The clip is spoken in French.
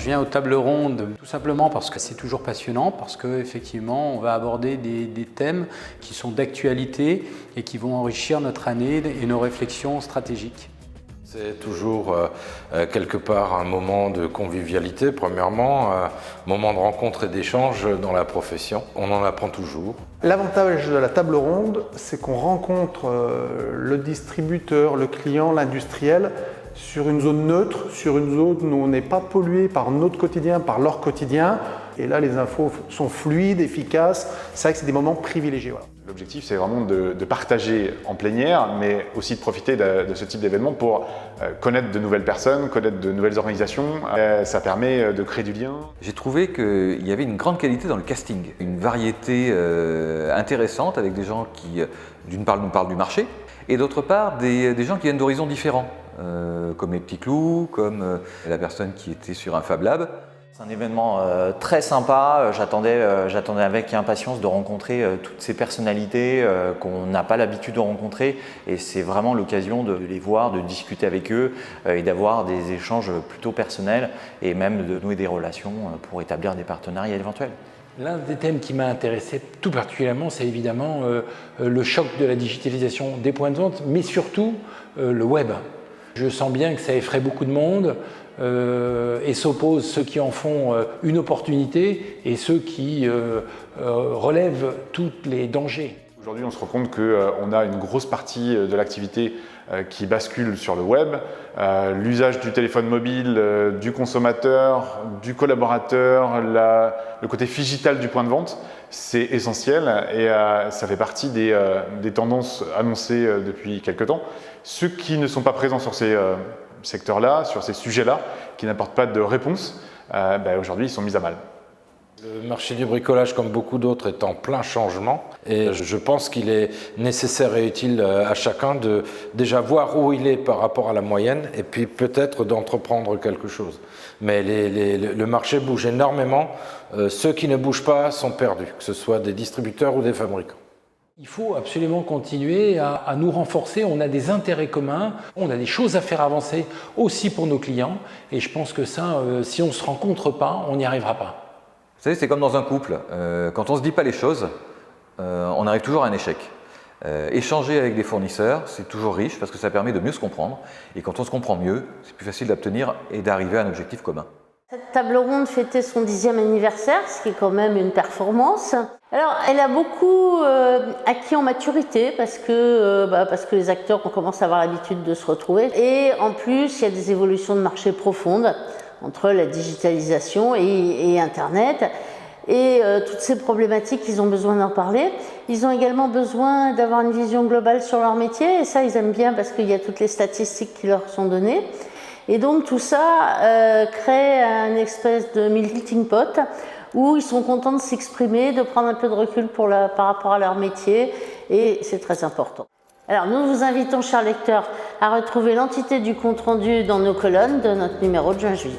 Je viens aux tables rondes tout simplement parce que c'est toujours passionnant, parce qu'effectivement on va aborder des thèmes qui sont d'actualité et qui vont enrichir notre année et nos réflexions stratégiques. C'est toujours quelque part un moment de convivialité, premièrement, un moment de rencontre et d'échange dans la profession. On en apprend toujours. L'avantage de la table ronde, c'est qu'on rencontre le distributeur, le client, l'industriel sur une zone neutre, sur une zone où on n'est pas pollué par notre quotidien, par leur quotidien. Et là, les infos sont fluides, efficaces. C'est vrai que c'est des moments privilégiés. Voilà. L'objectif, c'est vraiment de partager en plénière, mais aussi de profiter de ce type d'événement pour connaître de nouvelles personnes, connaître de nouvelles organisations. Ça permet de créer du lien. J'ai trouvé qu'il y avait une grande qualité dans le casting, une variété intéressante avec des gens qui, d'une part, nous parlent du marché, et d'autre part, des gens qui viennent d'horizons différents, comme les petits clous, comme la personne qui était sur un Fab Lab. C'est un événement très sympa, j'attendais avec impatience de rencontrer toutes ces personnalités qu'on n'a pas l'habitude de rencontrer, et c'est vraiment l'occasion de les voir, de discuter avec eux et d'avoir des échanges plutôt personnels et même de nouer des relations pour établir des partenariats éventuels. L'un des thèmes qui m'a intéressé tout particulièrement, c'est évidemment le choc de la digitalisation des points de vente, mais surtout le web. Je sens bien que ça effraie beaucoup de monde et s'opposent ceux qui en font une opportunité et ceux qui relèvent tous les dangers. Aujourd'hui, on se rend compte qu'on a une grosse partie de l'activité qui bascule sur le web. L'usage du téléphone mobile, du consommateur, du collaborateur, le côté digital du point de vente, c'est essentiel et ça fait partie des tendances annoncées depuis quelques temps. Ceux qui ne sont pas présents sur ces secteurs-là, sur ces sujets-là, qui n'apportent pas de réponse, aujourd'hui ils sont mis à mal. Le marché du bricolage, comme beaucoup d'autres, est en plein changement et je pense qu'il est nécessaire et utile à chacun de déjà voir où il est par rapport à la moyenne et puis peut-être d'entreprendre quelque chose. Mais le marché bouge énormément, ceux qui ne bougent pas sont perdus, que ce soit des distributeurs ou des fabricants. Il faut absolument continuer à nous renforcer, on a des intérêts communs, on a des choses à faire avancer aussi pour nos clients et je pense que ça, si on ne se rencontre pas, on n'y arrivera pas. Vous savez, c'est comme dans un couple, quand on ne se dit pas les choses, on arrive toujours à un échec. Échanger avec des fournisseurs, c'est toujours riche parce que ça permet de mieux se comprendre et quand on se comprend mieux, c'est plus facile d'obtenir et d'arriver à un objectif commun. Cette table ronde fêtait son 10e anniversaire, ce qui est quand même une performance. Alors, elle a beaucoup acquis en maturité parce que les acteurs ont commencé à avoir l'habitude de se retrouver. Et en plus, il y a des évolutions de marché profondes entre la digitalisation et Internet. Et toutes ces problématiques, ils ont besoin d'en parler. Ils ont également besoin d'avoir une vision globale sur leur métier. Et ça, ils aiment bien parce qu'il y a toutes les statistiques qui leur sont données. Et donc tout ça crée une espèce de melting pot où ils sont contents de s'exprimer, de prendre un peu de recul par rapport à leur métier et c'est très important. Alors nous vous invitons, chers lecteurs, à retrouver l'entité du compte-rendu dans nos colonnes de notre numéro de juin-juillet.